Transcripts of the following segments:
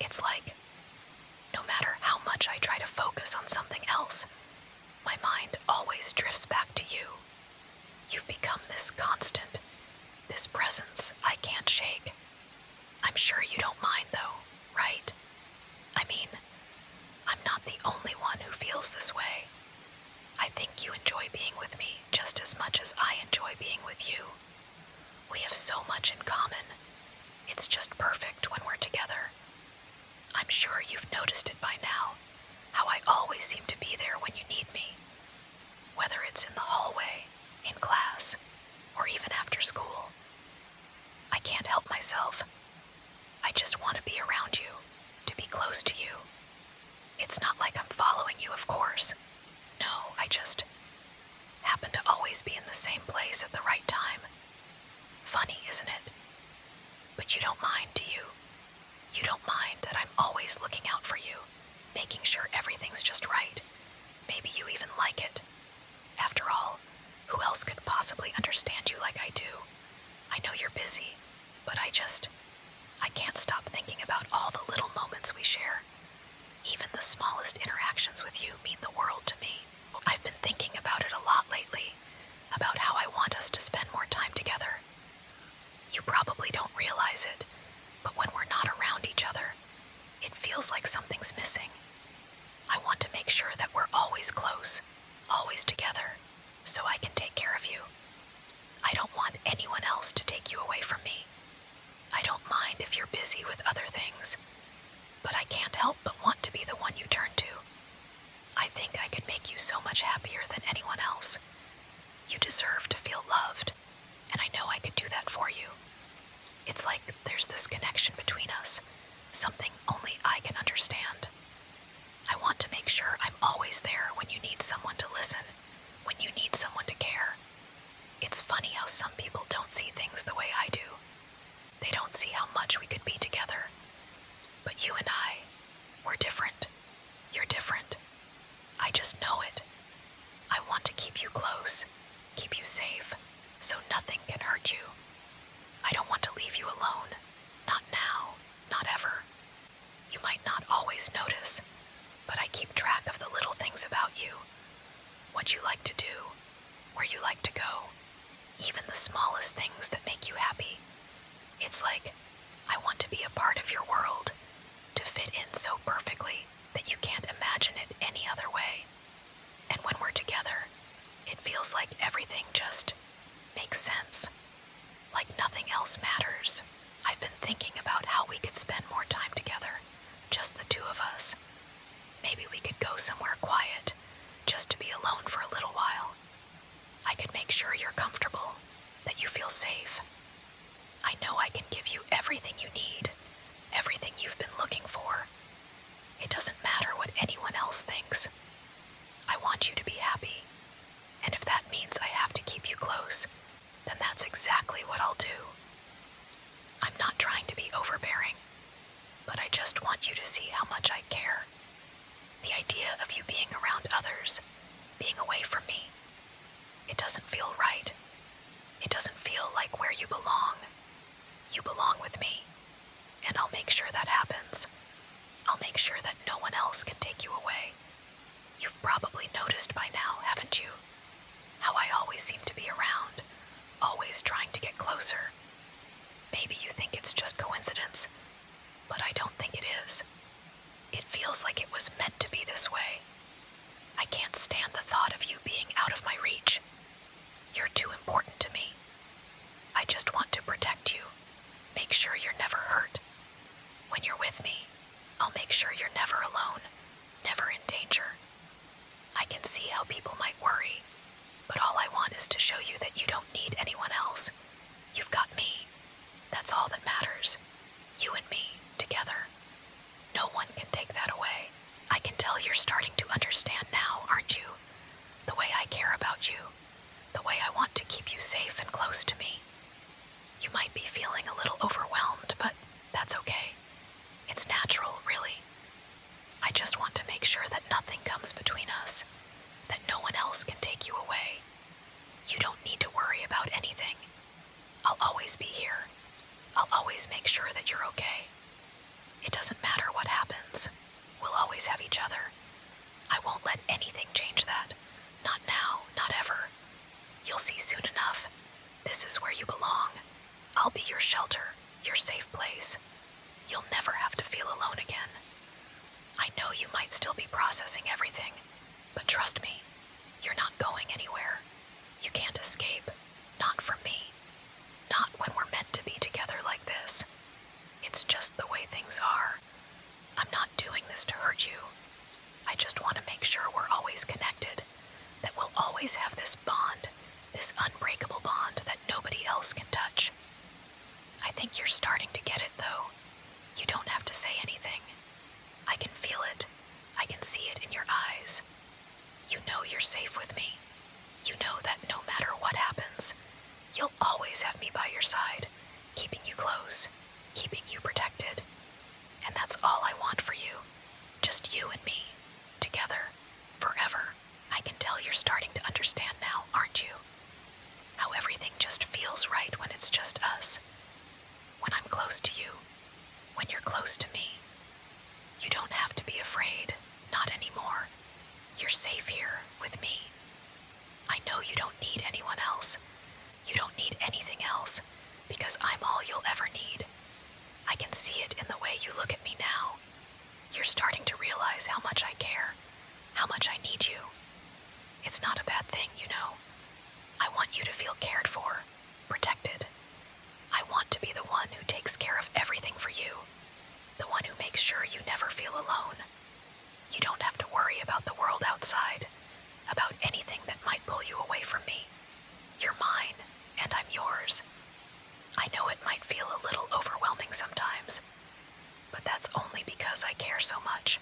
It's like, no matter how much I try to focus on something else, my mind always drifts back to you. You've become this constant, this presence I can't shake. I'm sure you don't mind though, right? I mean, I'm not the only one who feels this way. I think you enjoy being with me just as much as I enjoy being with you. We have so much in common. It's just perfect when we're together. I'm sure you've noticed it by now, how I always seem to be there when you need me. Whether it's in the hallway, in class, or even after school. I can't help myself. I just want to be around you, to be close to you. It's not like I'm following you, of course. No, I just happen to always be in the same place at the right time. Funny, isn't it? But you don't mind, do you? You don't mind that I'm always looking out for you, making sure everything's just right. Maybe you even like it. After all, who else could possibly understand you like I do? I know you're busy, but I can't stop thinking about all the little moments we share. Even the smallest interactions with you mean the world to me. I've been thinking about it a lot lately, about how I want us to spend more time together. You probably don't realize it, but when we're not around each other, it feels like something's missing. I want to make sure that we're always close, always together, so I can take care of you. I don't want anyone else to take you away from me. I don't mind if you're busy with other things, but I can't help but want to be the one you turn to. I think I could make you so much happier than anyone else. You deserve to feel loved, and I know I could do that for you. It's like there's this connection between us, something only I can understand. I want to make sure I'm always there when you need someone to listen, when you need someone to care. It's funny how some people don't see things the way I do. They don't see how much we could be together. But you and I, we're different. You're different. I just know it. I want to keep you close, keep you safe, so nothing can hurt you. I don't want to leave you alone. Not now, not ever. You might not always notice, but I keep track of the little things about you. What you like to do, where you like to go, even the smallest things that make you happy. It's like I want to be a part of your world, to fit in so perfectly that you can't imagine it any other way. And when we're together, it feels like everything just makes sense. Like nothing else matters. I've been thinking about how we could spend more time together, just the two of us. Maybe we could go somewhere quiet, just to be alone for a little while. I could make sure you're comfortable, that you feel safe. I know I can give you everything you need, everything you've been looking for. It doesn't matter what anyone else thinks. I want you to be happy, and if that means I have to keep you close, then that's exactly what I'll do. I'm not trying to be overbearing, but I just want you to see how much I care. The idea of you being around others, being away from me, it doesn't feel right. It doesn't feel like where you belong. You belong with me, and I'll make sure that happens. I'll make sure that no one else can take you away. You've probably noticed by now, haven't you? How I always seem to be around, always trying to get closer. Maybe you think it's just coincidence, but I don't think it is. It feels like it was meant to be this way. I can't stand the thought of you being out of my reach. You're too important to me. I just want to protect you, make sure you're never hurt. When you're with me, I'll make sure you're never alone, never in danger. I can see how people might worry, but all I want is to show you that you don't need anyone else. You've got me. That's all that matters. You and me, together. No one can take that away. I can tell you're starting to understand now, aren't you? The way I care about you. The way I want to keep you safe and close to me. You might be feeling a little overwhelmed, but that's okay. It's natural, really. I just want to make sure that nothing comes between us, that no one else can take you away. You don't need to worry about anything. I'll always be here. I'll always make sure that you're okay. It doesn't matter what always have each other. I won't let anything change that. Not now, not ever. You'll see soon enough. This is where you belong. I'll be your shelter, your safe place. You'll never have to feel alone again. I know you might still be processing everything, but trust me, you're not going anywhere. You can't escape. Not from me. Not when we're meant to be together like this. It's just the way things are. I'm not doing this to hurt you. I just want to make sure we're always connected, that we'll always have this bond, this unbreakable bond that nobody else can touch. I think you're starting to get it, though. You don't have to say anything. I can feel it. I can see it in your eyes. You know you're safe with me. You know that no matter what happens, you'll always have me by your side, keeping you close, keeping you protected. And that's all I want for you. Just you and me, together, forever. I can tell you're starting to understand now, aren't you? How everything just feels right when it's just us. When I'm close to you, when you're close to me. You don't have to be afraid, not anymore. You're safe here with me. I know you don't need anyone else. You don't need anything else, because I'm all you'll ever need. I can see it in the way you look at me now. You're starting to realize how much I care, how much I need you. It's not a bad thing, you know. I want you to feel cared for, protected. I want to be the one who takes care of everything for you, the one who makes sure you never feel alone. You don't have to worry about the world outside, about anything that might pull you away from me. You're mine, and I'm yours. I know it might feel a little overwhelming sometimes, but that's only because I care so much.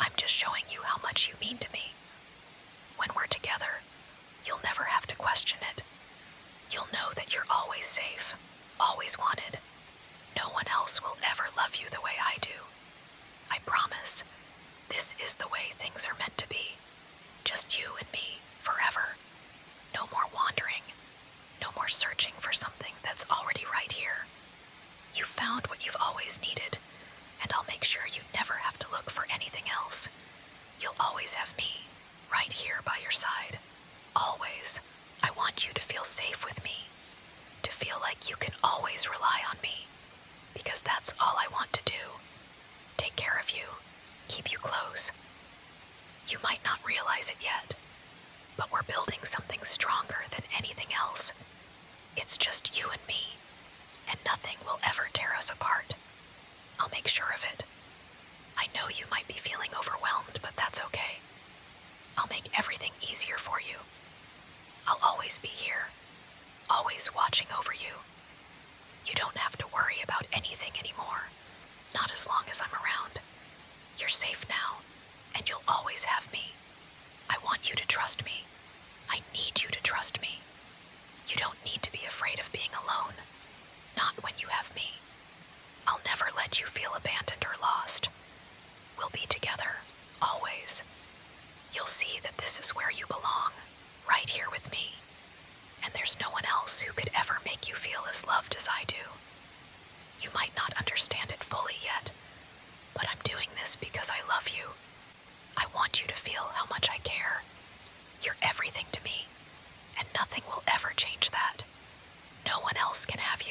I'm just showing you how much you mean to me. When we're together, you'll never have to question it. You'll know that you're always safe, always wanted. No one else will ever love you the way I do. I promise. This is the way things are meant to be. Just you and me, forever. No more wandering. No more searching for something that's already right here. You found what you've always needed, and I'll make sure you never have to look for anything else. You'll always have me, right here by your side. Always. I want you to feel safe with me, to feel like you can always rely on me, because that's all I want to do. Take care of you, keep you close. You might not realize it yet, but we're building something stronger than anything else. It's just you and me, and nothing will ever tear us apart. I'll make sure of it. I know you might be feeling overwhelmed, but that's okay. I'll make everything easier for you. I'll always be here, always watching over you. You don't have to worry about anything anymore, not as long as I'm around. You're safe now, and you'll always have me. I want you to trust me. I need you to trust me. You don't need to be afraid of being alone, not when you have me. I'll never let you feel abandoned or lost. We'll be together, always. You'll see that this is where you belong, right here with me. And there's no one else who could ever make you feel as loved as I do. You might not understand it fully yet, but I'm doing this because I love you. I want you to feel how much I care. You're everything to me, and nothing will ever change that. No one else can have